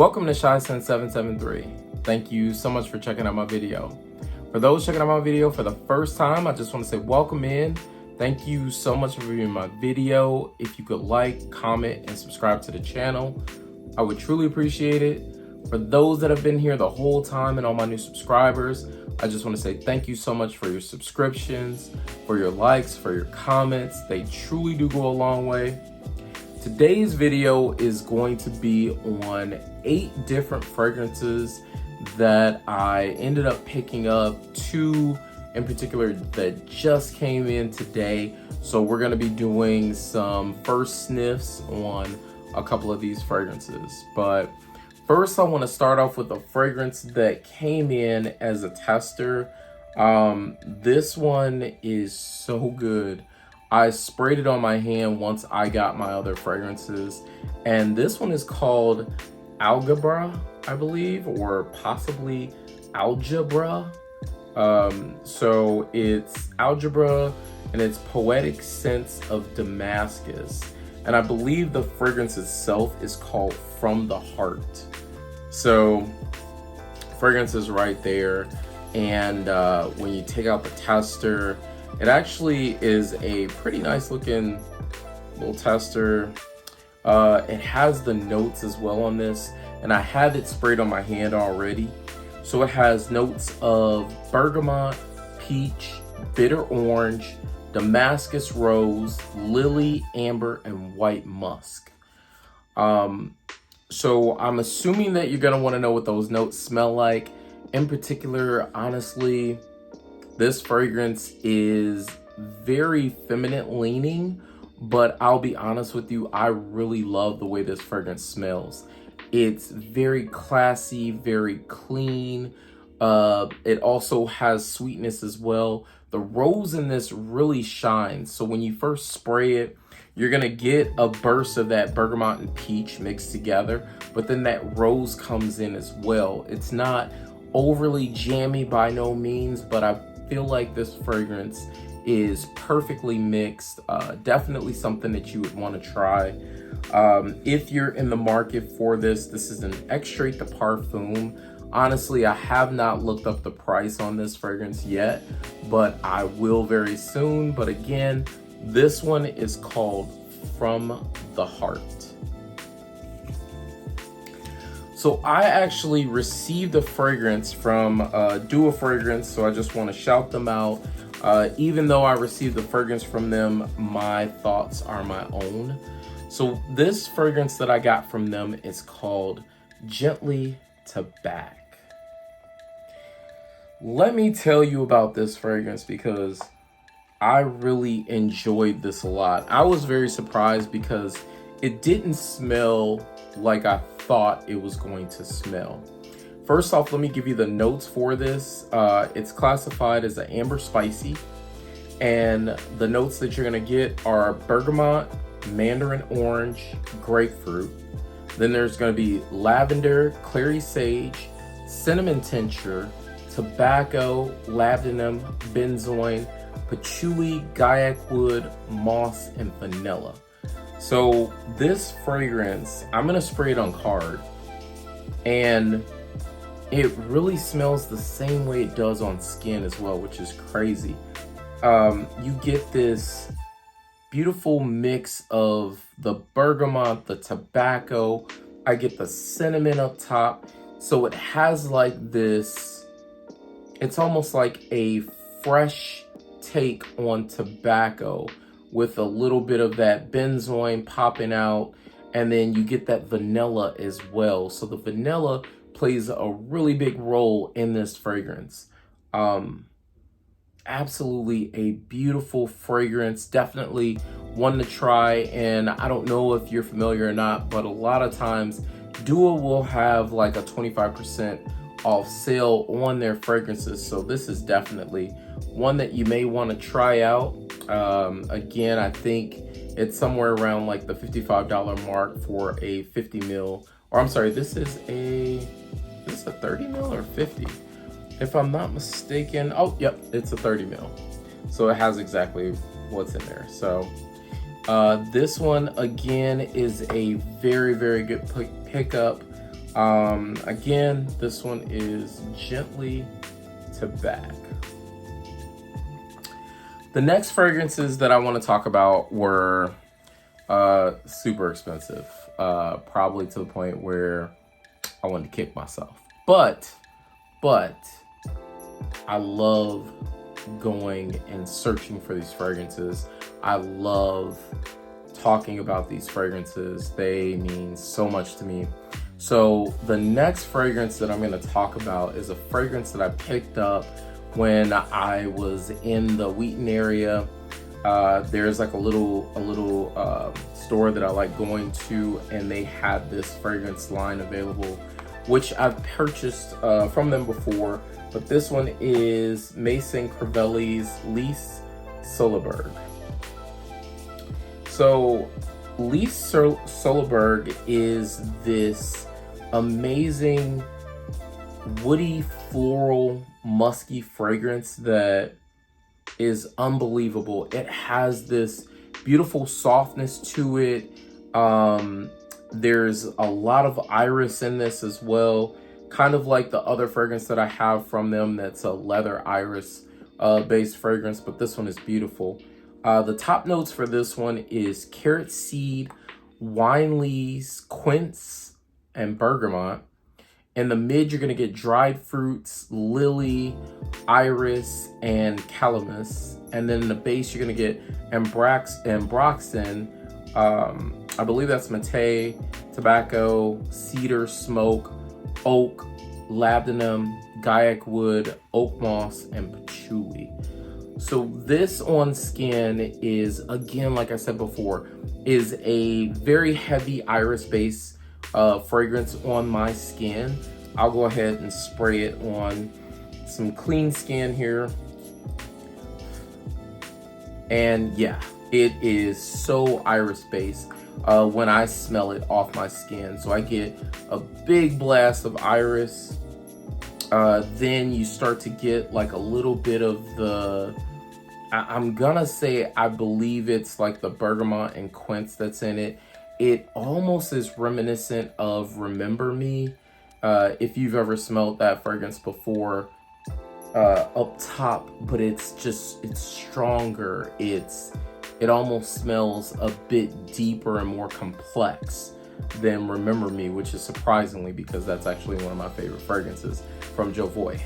Welcome to ShySense773. Thank you so much for checking out my video. For those checking out my video for the first time, I just want to say welcome in. Thank you so much for viewing my video. If you could like, comment, and subscribe to the channel, I would truly appreciate it. For those that have been here the whole time and all my new subscribers, I just want to say thank you so much for your subscriptions, for your likes, for your comments. They truly do go a long way. Today's video is going to be on 8 different fragrances that I ended up picking up, 2 in particular that just came in today. So we're going to be doing some first sniffs on a couple of these fragrances. But first, I want to start off with a fragrance that came in as a tester. This one is so good. I sprayed it on my hand once I got my other fragrances. And this one is called Alghabra, I believe, or possibly Alghabra. So it's Alghabra and it's Poetic Scents of Damascus. And I believe the fragrance itself is called From the Heart. So fragrance is right there. And when you take out the tester, it actually is a pretty nice looking little tester. It has the notes as well on this, and I have it sprayed on my hand already. So it has notes of bergamot, peach, bitter orange, Damascus rose, lily, amber, and white musk. So I'm assuming that you're gonna wanna know what those notes smell like. In particular, honestly, this fragrance is very feminine leaning, but I'll be honest with you, I really love the way this fragrance smells. It's very classy, very clean. It also has sweetness as well. The rose in this really shines. So when you first spray it, you're gonna get a burst of that bergamot and peach mixed together, but then that rose comes in as well. It's not overly jammy by no means, but I feel like this fragrance is perfectly mixed. Definitely something that you would want to try. If you're in the market for this, this is an extrait de parfum. Honestly, I have not looked up the price on this fragrance yet, but I will very soon. But again, this one is called From the Heart. So I actually received a fragrance from Duo Fragrance, so I just want to shout them out. Even though I received the fragrance from them, my thoughts are my own. So this fragrance that I got from them is called Gently Tabac. Let me tell you about this fragrance because I really enjoyed this a lot. I was very surprised because it didn't smell like I thought it was going to smell. First off, let me give you the notes for this. It's classified as an amber spicy, and the notes that you're gonna get are bergamot, mandarin orange, grapefruit. Then there's gonna be lavender, clary sage, cinnamon tincture, tobacco, labdanum, benzoin, patchouli, guaiac wood, moss, and vanilla. So this fragrance, I'm gonna spray it on card, and it really smells the same way it does on skin as well, which is crazy. You get this beautiful mix of the bergamot, the tobacco. I get the cinnamon up top. So it has like this, it's almost like a fresh take on tobacco with a little bit of that benzoin popping out, and then you get that vanilla as well. So the vanilla plays a really big role in this fragrance. Absolutely a beautiful fragrance, definitely one to try. And I don't know if you're familiar or not, but a lot of times Duo will have like a 25% off sale on their fragrances. So this is definitely one that you may want to try out. Again, I think it's somewhere around like the $55 mark for a 50 mil, or I'm sorry, this is a 30 mil or 50? If I'm not mistaken. Oh, yep, it's a 30 mil. So it has exactly what's in there. So this one again is a very, very good pickup. Again, this one is Gently Tabac. The next fragrances that I want to talk about were super expensive, probably to the point where I wanted to kick myself. But I love going and searching for these fragrances. I love talking about these fragrances. They mean so much to me. So the next fragrance that I'm going to talk about is a fragrance that I picked up when I was in the Wheaton area. There's like a little store that I like going to, and they had this fragrance line available, which I've purchased from them before. But this one is Maison Crivelli's Lys Solaberg. So Lys Solaberg is this amazing woody, floral, musky fragrance that is unbelievable. It has this beautiful softness to it. There's a lot of iris in this as well, kind of like the other fragrance that I have from them that's a leather iris based fragrance, but this one is beautiful. The top notes for this one is carrot seed, wine leaves, quince, and bergamot. In the mid, you're gonna get dried fruits, lily, iris, and calamus. And then in the base, you're gonna get Ambroxan, I believe that's mate, tobacco, cedar, smoke, oak, labdanum, guaiac wood, oakmoss, and patchouli. So this on skin is, again, like I said before, is a very heavy iris base fragrance on my skin. I'll go ahead and spray it on some clean skin here. And yeah, it is so iris based when I smell it off my skin. So I get a big blast of iris. Then you start to get like a little bit of the, I'm gonna say, I believe it's like the bergamot and quince that's in it. It almost is reminiscent of Remember Me. If you've ever smelled that fragrance before, up top, but it's stronger. It almost smells a bit deeper and more complex than Remember Me, which is surprisingly, because that's actually one of my favorite fragrances from Jovoy.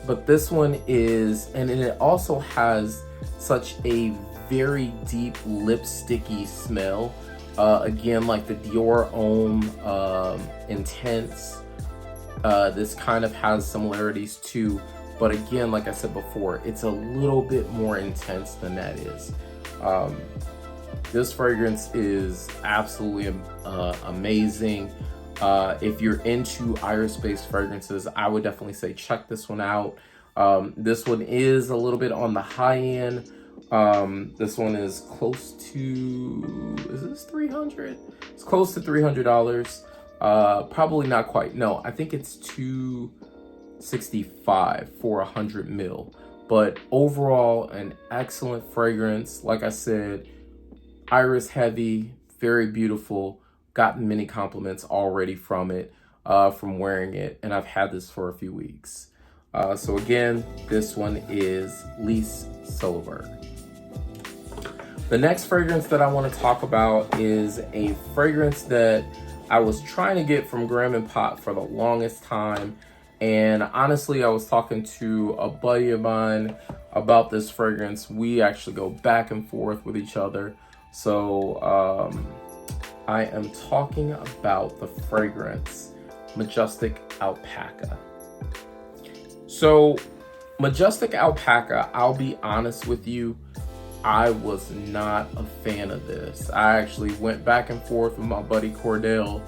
But this one is, and it also has such a very deep lipsticky smell. Again, like the Dior Homme Intense. This kind of has similarities too, but again, like I said before, it's a little bit more intense than that is. This fragrance is absolutely amazing. If you're into iris-based fragrances, I would definitely say check this one out. This one is a little bit on the high end. This one is close to, is this 300? It's close to $300. Probably not quite. No, I think it's $265 for 100 ml. But overall, an excellent fragrance. Like I said, iris heavy, very beautiful. Gotten many compliments already from it, from wearing it, and I've had this for a few weeks. So again, this one is Lys Solaberg. The next fragrance that I want to talk about is a fragrance that I was trying to get from Graham & Pott for the longest time. And honestly, I was talking to a buddy of mine about this fragrance. We actually go back and forth with each other. So I am talking about the fragrance Majestic Alpaca. So Majestic Alpaca, I'll be honest with you, I was not a fan of this. I actually went back and forth with my buddy Cordell,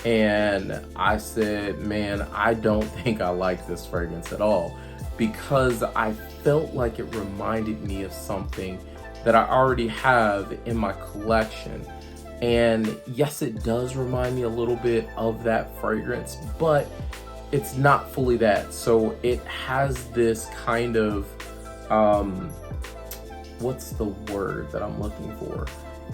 and I said, man, I don't think I like this fragrance at all, because I felt like it reminded me of something that I already have in my collection. And yes, it does remind me a little bit of that fragrance, but it's not fully that. So it has this kind of, what's the word that I'm looking for?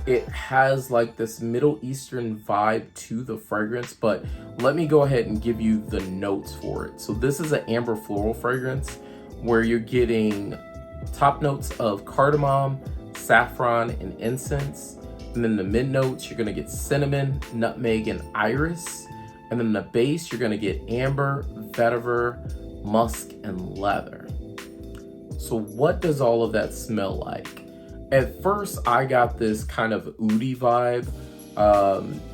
it has like this Middle Eastern vibe to the fragrance, but let me go ahead and give you the notes for it. So this is an amber floral fragrance where you're getting top notes of cardamom, saffron, and incense. And then the mid notes, you're gonna get cinnamon, nutmeg, and iris. And then the base, you're gonna get amber, vetiver, musk, and leather. So what does all of that smell like? At first, I got this kind of oudi vibe.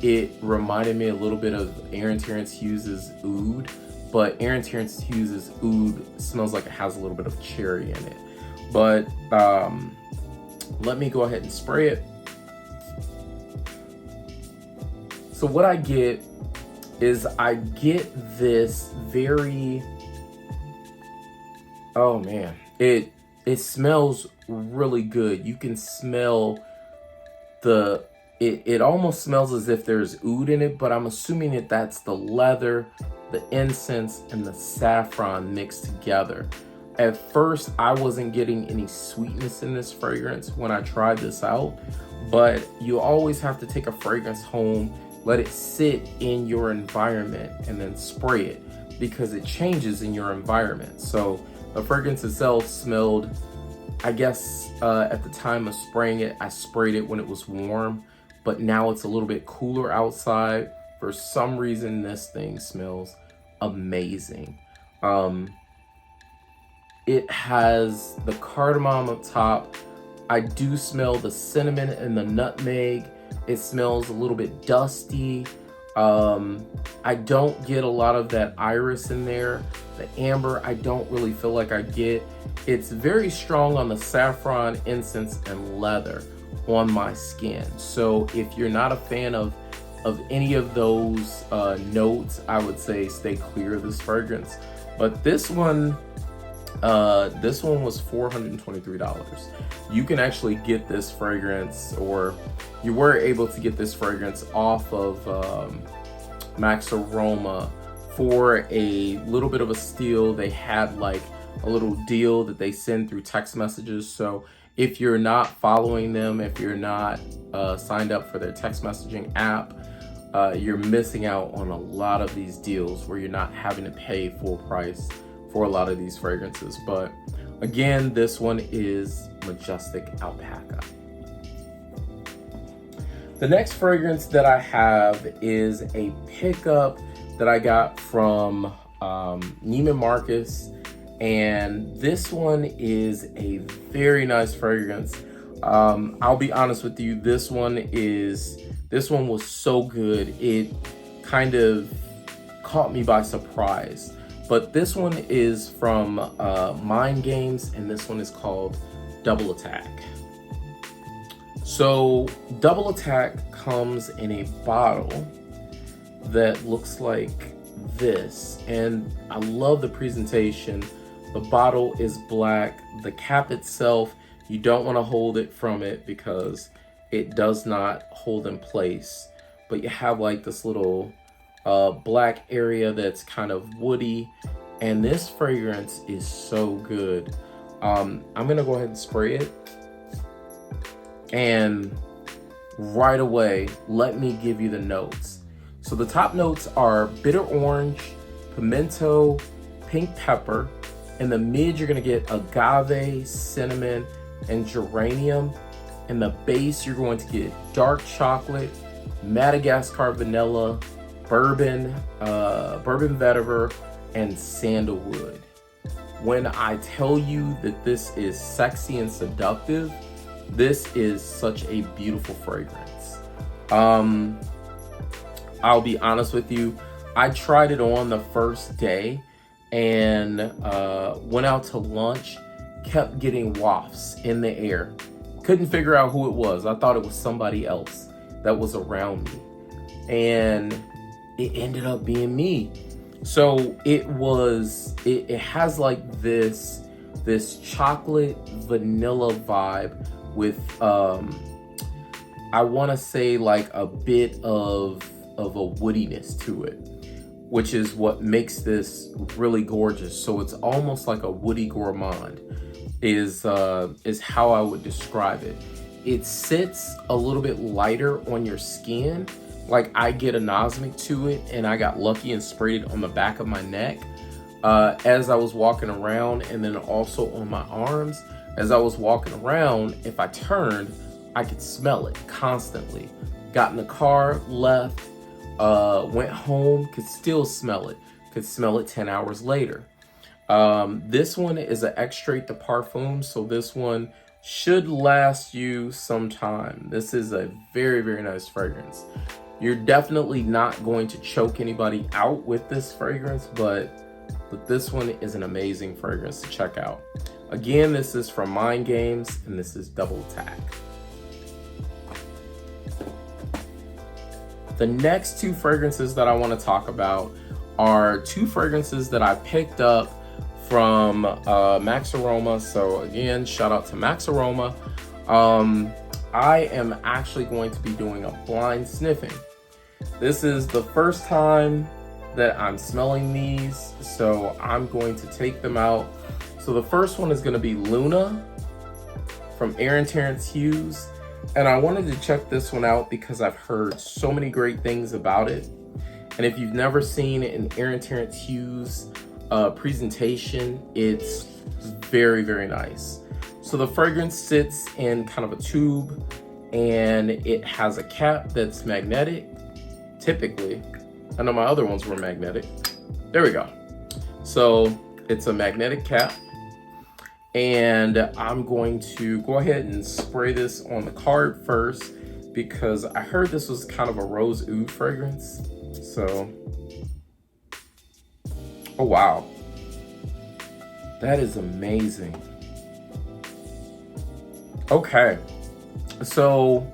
It reminded me a little bit of Aaron Terrence Hughes' Oud, but Aaron Terrence Hughes' Oud smells like it has a little bit of cherry in it. But let me go ahead and spray it. So what I get is I get this very, oh man, it smells really good. You can smell it almost smells as if there's oud in it, but I'm assuming that that's the leather, the incense, and the saffron mixed together. At first, I wasn't getting any sweetness in this fragrance when I tried this out, but you always have to take a fragrance home, let it sit in your environment, and then spray it because it changes in your environment. So the fragrance itself smelled, I guess at the time of spraying it, I sprayed it when it was warm, but now it's a little bit cooler outside. For some reason, this thing smells amazing. It has the cardamom up top. I do smell the cinnamon and the nutmeg. It smells a little bit dusty. I don't get a lot of that iris in there. The amber, I don't really feel like I get. It's very strong on the saffron, incense, and leather on my skin. So if you're not a fan of any of those notes, I would say stay clear of this fragrance. But this one was $423. You can actually get this fragrance, or you were able to get this fragrance off of Max Aroma for a little bit of a steal. They had like a little deal that they send through text messages. So if you're not following them, if you're not signed up for their text messaging app, you're missing out on a lot of these deals where you're not having to pay full price for a lot of these fragrances. But again, this one is Majestic Alpaca. The next fragrance that I have is a pickup that I got from Neiman Marcus, and this one is a very nice fragrance. I'll be honest with you, this one was so good, it kind of caught me by surprise. But this one is from Mind Games, and this one is called Double Attack. So Double Attack comes in a bottle that looks like this, and I love the presentation. The bottle is black. The cap itself, you don't want to hold it from it because it does not hold in place, but you have like this little black area that's kind of woody, and this fragrance is so good. I'm gonna go ahead and spray it, and right away, let me give you the notes. So the top notes are bitter orange, pimento, pink pepper. In the mid, you're gonna get agave, cinnamon, and geranium. In the base, you're going to get dark chocolate, Madagascar vanilla, bourbon vetiver, and sandalwood. When I tell you that this is sexy and seductive, this is such a beautiful fragrance. I'll be honest with you, I tried it on the first day and went out to lunch, kept getting wafts in the air. Couldn't figure out who it was. I thought it was somebody else that was around me, and it ended up being me. So it has like this chocolate vanilla vibe with I want to say like a bit of a woodiness to it, which is what makes this really gorgeous. So it's almost like a woody gourmand is how I would describe it. it sits a little bit lighter on your skin. Like I get anosmic to it, and I got lucky and sprayed it on the back of my neck as I was walking around, and then also on my arms. As I was walking around, if I turned, I could smell it constantly. Got in the car, left, went home, could still smell it. Could smell it 10 hours later. This one is an extrait de parfum, so this one should last you some time. This is a very, very nice fragrance. You're definitely not going to choke anybody out with this fragrance, but this one is an amazing fragrance to check out. Again, this is from Mind Games, and this is Double Tack. The next two fragrances that I want to talk about are two fragrances that I picked up from Max Aroma. So again, shout out to Max Aroma. I am actually going to be doing a blind sniffing. This is the first time that I'm smelling these, so I'm going to take them out. So the first one is going to be Luna from Aaron Terrence Hughes. And I wanted to check this one out because I've heard so many great things about it. And if you've never seen an Aaron Terrence Hughes presentation, it's very, very nice. So the fragrance sits in kind of a tube, and it has a cap that's magnetic, typically. I know my other ones were magnetic. There we go. So it's a magnetic cap. And I'm going to go ahead and spray this on the card first because I heard this was kind of a rose oud fragrance. So, oh wow, that is amazing. Okay, so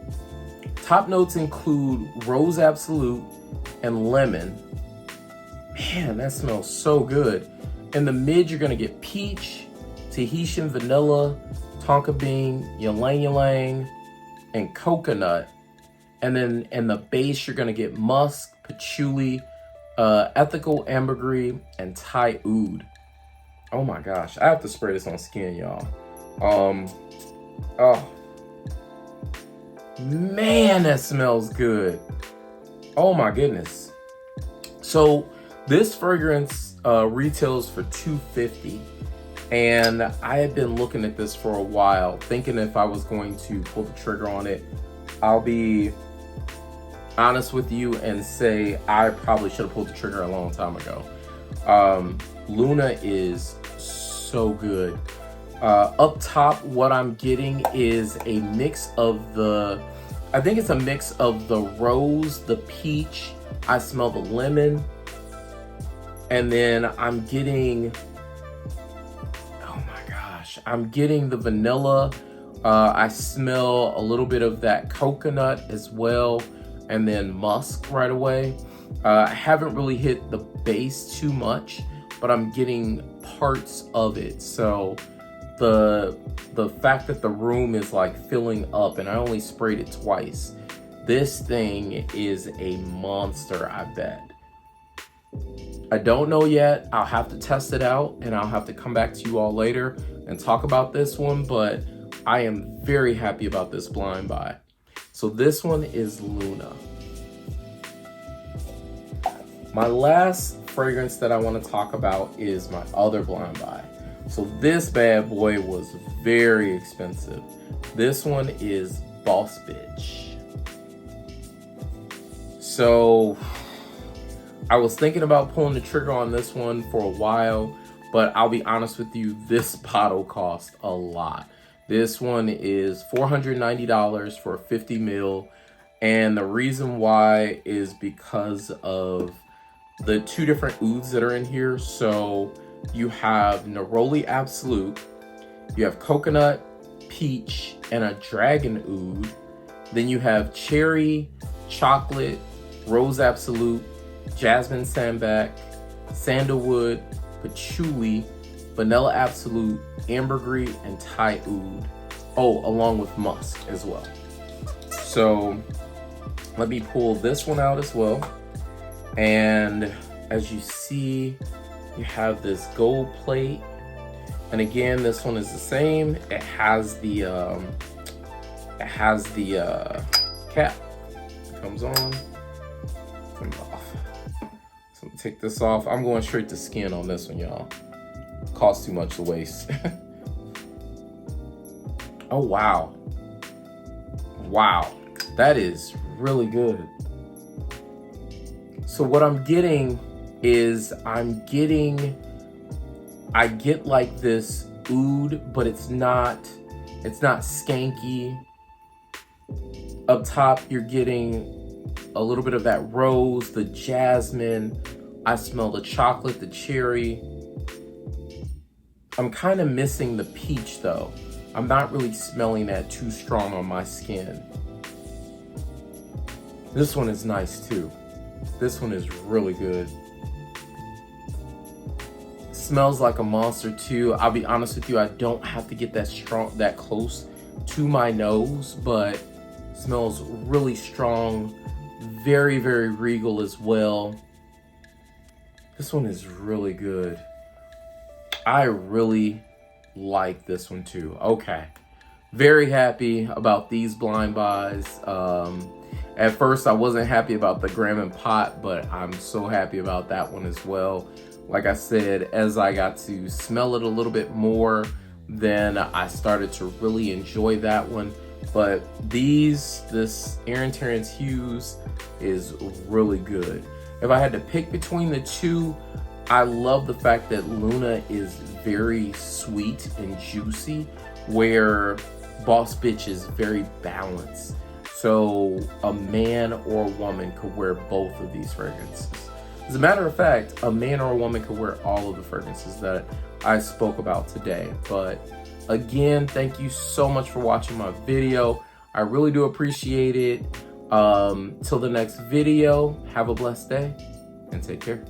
top notes include Rose Absolute and lemon. Man, that smells so good. In the mid, you're gonna get peach, Tahitian vanilla, tonka bean, ylang ylang, and coconut. And then in the base, you're gonna get musk, patchouli, ethical ambergris, and Thai oud. Oh my gosh, I have to spray this on skin, y'all. Oh man, that smells good. Oh my goodness. So this fragrance retails for $250. And I had been looking at this for a while, thinking if I was going to pull the trigger on it. I'll be honest with you and say I probably should have pulled the trigger a long time ago. Luna is so good. Up top, what I'm getting is a mix of I think it's a mix of the rose, the peach, I smell the lemon, and then I'm getting the vanilla. I smell a little bit of that coconut as well, and then musk right away. I haven't really hit the base too much, but I'm getting parts of it. So the fact that the room is like filling up, and I only sprayed it twice. This thing is a monster, I bet. I don't know yet. I'll have to test it out, and I'll have to come back to you all later and talk about this one, but I am very happy about this blind buy. So this one is Luna. My last fragrance that I want to talk about is my other blind buy. So this bad boy was very expensive. This one is Boss Bitch. So I was thinking about pulling the trigger on this one for a while, but I'll be honest with you, this bottle cost a lot. This one is $490 for 50 ml. And the reason why is because of the two different ouds that are in here. So you have Neroli Absolute, you have coconut, peach, and a dragon oud. Then you have cherry, chocolate, rose absolute, jasmine sambac, sandalwood, patchouli, vanilla absolute, ambergris, and Thai oud. Oh, along with musk as well. So let me pull this one out as well. And as you see, you have this gold plate. And again, this one is the same. It has the it has the cap. It comes on, comes off. So I'm gonna take this off. I'm going straight to skin on this one, y'all. Costs too much to waste. Oh, wow. Wow, that is really good. So what I'm getting is I get like this oud, but it's not skanky. Up top, you're getting a little bit of that rose, the jasmine. I smell the chocolate, the cherry. I'm kind of missing the peach though. I'm not really smelling that too strong on my skin. This one is nice too. This one is really good. Smells like a monster too. I'll be honest with you, I don't have to get that close to my nose, but smells really strong. Very, very regal as well. This one is really good. I really like this one too. Okay. Very happy about these blind buys. At first I wasn't happy about the Graham & Pott, but I'm so happy about that one as well. Like I said, as I got to smell it a little bit more, then I started to really enjoy that one. But this Erin Terrence Hughes is really good. If I had to pick between the two, I love the fact that Luna is very sweet and juicy, where Boss Bitch is very balanced. So a man or a woman could wear both of these fragrances. As a matter of fact, a man or a woman could wear all of the fragrances that I spoke about today. But again, thank you so much for watching my video. I really do appreciate it. Till the next video, have a blessed day and take care.